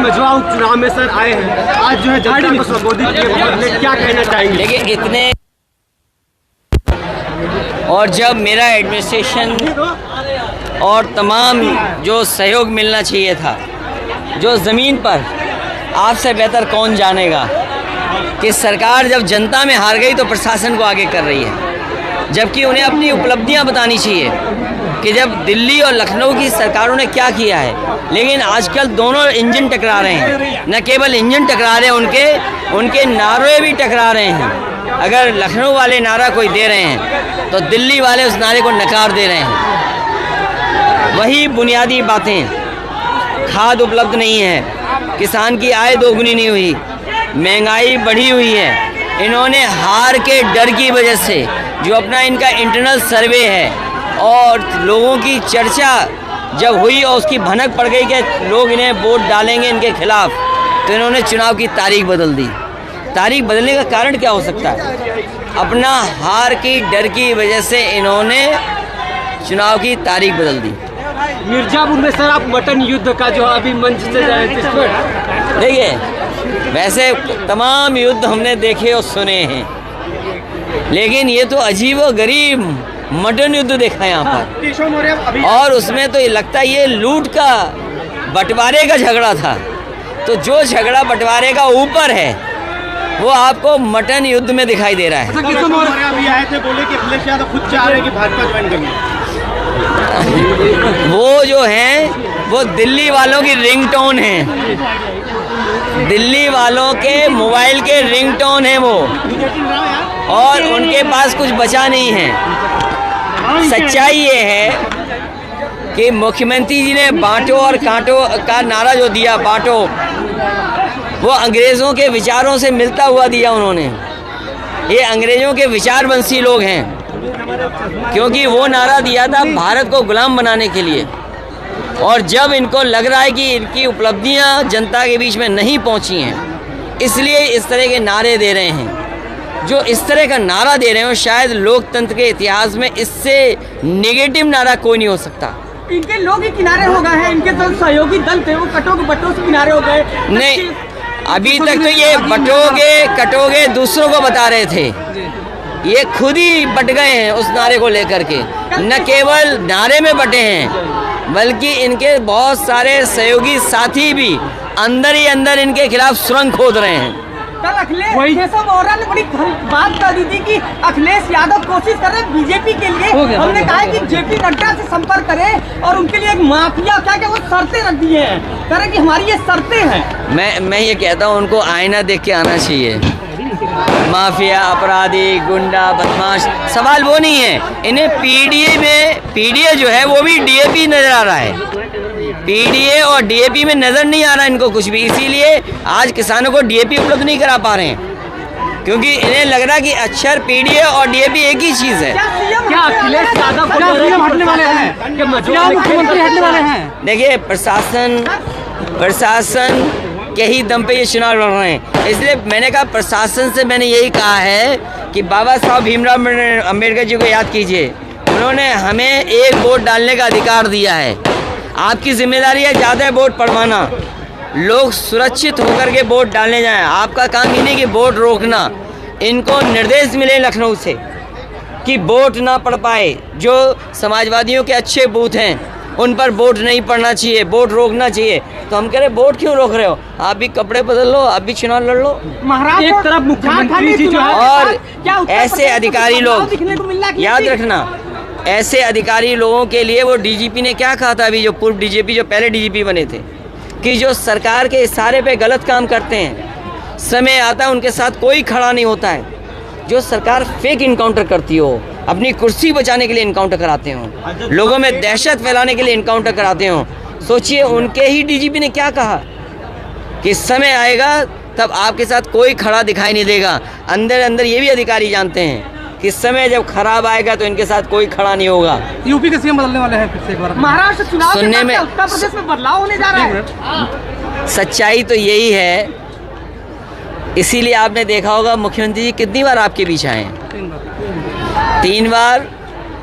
मझवा उपचुनाव में सर आए हैं, आज जो है जनता को संबोधित किए, क्या कहना चाहेंगे? देखिए इतने, और जब मेरा एडमिनिस्ट्रेशन और तमाम जो सहयोग मिलना चाहिए था, जो ज़मीन पर आपसे बेहतर कौन जानेगा कि सरकार जब जनता में हार गई तो प्रशासन को आगे कर रही है, जबकि उन्हें अपनी उपलब्धियां बतानी चाहिए कि जब दिल्ली और लखनऊ की सरकारों ने क्या किया है। लेकिन आजकल दोनों इंजन टकरा रहे हैं, न केवल इंजन टकरा रहे हैं, उनके नारे भी टकरा रहे हैं। अगर लखनऊ वाले नारा कोई दे रहे हैं तो दिल्ली वाले उस नारे को नकार दे रहे हैं। वही बुनियादी बातें, खाद उपलब्ध नहीं है, किसान की आय दोगुनी नहीं हुई, महंगाई बढ़ी हुई है। इन्होंने हार के डर की वजह से जो अपना इनका इंटरनल सर्वे है और लोगों की चर्चा जब हुई और उसकी भनक पड़ गई कि लोग इन्हें वोट डालेंगे इनके खिलाफ, तो इन्होंने चुनाव की तारीख बदल दी। तारीख बदलने का कारण क्या हो सकता है? अपना हार की डर की वजह से इन्होंने चुनाव की तारीख बदल दी। मिर्जापुर में सर आप मटन युद्ध का जो अभी मंच से देखिए, वैसे तमाम युद्ध हमने देखे और सुने हैं, लेकिन ये तो अजीब व गरीब मटन युद्ध देखा है यहाँ पर। और उसमें तो ये लगता है ये लूट का बंटवारे का झगड़ा था। तो जो झगड़ा बंटवारे का ऊपर है वो आपको मटन युद्ध में दिखाई दे रहा है। अभी आए थे, बोले कि अखिलेश यादव खुद चाह रहे हैं कि भाजपा ज्वाइन करेंगे। वो जो हैं वो दिल्ली वालों की रिंगटोन है, दिल्ली वालों के मोबाइल के रिंगटोन है वो, और उनके पास कुछ बचा नहीं है। सच्चाई ये है कि मुख्यमंत्री जी ने बांटो और कांटो का नारा जो दिया, बांटो, वो अंग्रेज़ों के विचारों से मिलता हुआ दिया उन्होंने। ये अंग्रेज़ों के विचारवंशी लोग हैं, क्योंकि वो नारा दिया था भारत को गुलाम बनाने के लिए। और जब इनको लग रहा है कि इनकी उपलब्धियां जनता के बीच में नहीं पहुंची हैं, इसलिए इस तरह के नारे दे रहे हैं। जो इस तरह का नारा दे रहे हो, शायद लोकतंत्र के इतिहास में इससे नेगेटिव नारा कोई नहीं हो सकता। इनके लोग ही किनारे हो गए हैं, इनके जो सहयोगी दल थे वो बटों से किनारे हो गए। नहीं, अभी तक तो ये बटोगे कटोगे दूसरों को बता रहे थे, ये खुद ही बट गए हैं उस नारे को लेकर के। न केवल नारे में बटे हैं, बल्कि इनके बहुत सारे सहयोगी साथी भी अंदर ही अंदर इनके खिलाफ सुरंग खोद रहे हैं। कल अखिलेश ने बड़ी बात कर दी थी कि अखिलेश यादव कोशिश कर रहे हैं बीजेपी के लिए। हमने कहा है कि जेपी नड्डा से संपर्क करें और उनके लिए एक माफिया क्या वो शर्तें रख दी हैं, कह रहे हैं कि हमारी ये शर्तें हैं। मैं ये कहता हूँ उनको आईना देख के आना चाहिए। माफिया, अपराधी, गुंडा, बदमाश, सवाल वो नहीं है। इन्हें पीडीए जो है वो भी डीएपी नजर आ रहा है। पीडीए और डीएपी में नजर नहीं आ रहा इनको कुछ भी, इसीलिए आज किसानों को डीएपी उपलब्ध नहीं करा पा रहे हैं, क्योंकि इन्हें लग रहा है कि अक्षर पीडीए और डीएपी एक ही चीज है। क्या अखिलेश यादव हटने वाले हैं? क्या मुख्यमंत्री हटने वाले हैं? देखिए, प्रशासन के ही दम पे ये चुनाव लड़ रहे हैं। इसलिए मैंने कहा, प्रशासन से मैंने यही कहा है कि बाबा साहब भीमराव अम्बेडकर जी को याद कीजिए। उन्होंने हमें एक वोट डालने का अधिकार दिया है। आपकी जिम्मेदारी है ज़्यादा वोट पड़वाना, लोग सुरक्षित होकर के वोट डालने जाएं। आपका काम ही नहीं कि वोट रोकना। इनको निर्देश मिले लखनऊ से कि वोट ना पड़ पाए। जो समाजवादियों के अच्छे बूथ हैं उन पर वोट नहीं पड़ना चाहिए, वोट रोकना चाहिए। तो हम कह रहे वोट क्यों रोक रहे हो? आप भी कपड़े बदल लो, आप भी चुनाव लड़ लो। महाराज एक तरफ मुख्यमंत्री जी जो है, और ऐसे अधिकारी लोग, याद रखना, ऐसे अधिकारी लोगों के लिए वो डीजीपी ने क्या कहा था, अभी जो पूर्व डीजीपी जो पहले डीजीपी बने थे, कि जो सरकार के इशारे पे गलत काम करते हैं, समय आता है उनके साथ कोई खड़ा नहीं होता है। जो सरकार फेक इनकाउंटर करती हो, अपनी कुर्सी बचाने के लिए इनकाउंटर कराते हो, लोगों में दहशत फैलाने के लिए इनकाउंटर कराते हो, सोचिए उनके ही डीजीपी ने क्या कहा कि समय आएगा तब आपके साथ कोई खड़ा दिखाई नहीं देगा। अंदर अंदर ये भी अधिकारी जानते हैं कि समय जब खराब आएगा तो इनके साथ कोई खड़ा नहीं होगा। यूपी के सीएम बदलने वाले हैं फिर से एक बार। महाराष्ट्र चुनाव सुनने में उत्तर प्रदेश में बदलाव होने जा रहा है। सच्चाई तो यही है, इसीलिए आपने देखा होगा मुख्यमंत्री जी कितनी बार आपके बीच आए हैं? 3 बार।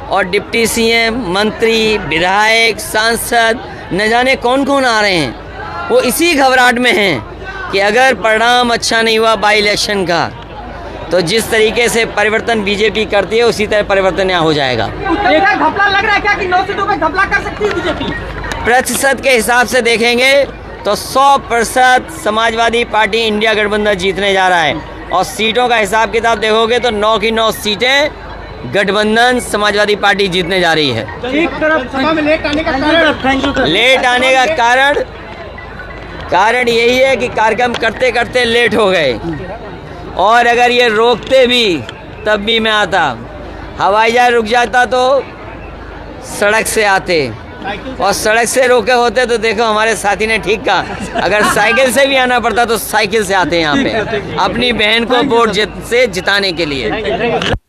और डिप्टी सीएम, मंत्री, विधायक, सांसद, न जाने कौन कौन आ रहे हैं। वो इसी घबराहट में हैं कि अगर परिणाम अच्छा नहीं हुआ बाई इलेक्शन का, तो जिस तरीके से परिवर्तन बीजेपी करती है उसी तरह परिवर्तन यहाँ हो जाएगा। घपला लग रहा है क्या कि 9 सीटों पे घपला कर सकती है बीजेपी? प्रतिशत के हिसाब से देखेंगे तो 100% समाजवादी पार्टी इंडिया गठबंधन जीतने जा रहा है, और सीटों का हिसाब किताब देखोगे तो 9 की 9 सीटें गठबंधन समाजवादी पार्टी जीतने जा रही है। सभा में लेट आने का कारण? लेट आने का कारण यही है कि कार्यक्रम करते करते लेट हो गए, और अगर ये रोकते भी तब भी मैं आता। हवाई जहाज रुक जाता तो सड़क से आते, और सड़क से रोके होते तो देखो हमारे साथी ने ठीक कहा, अगर साइकिल से भी आना पड़ता तो साइकिल से आते यहाँ पे अपनी बहन को वोट से जिताने के लिए।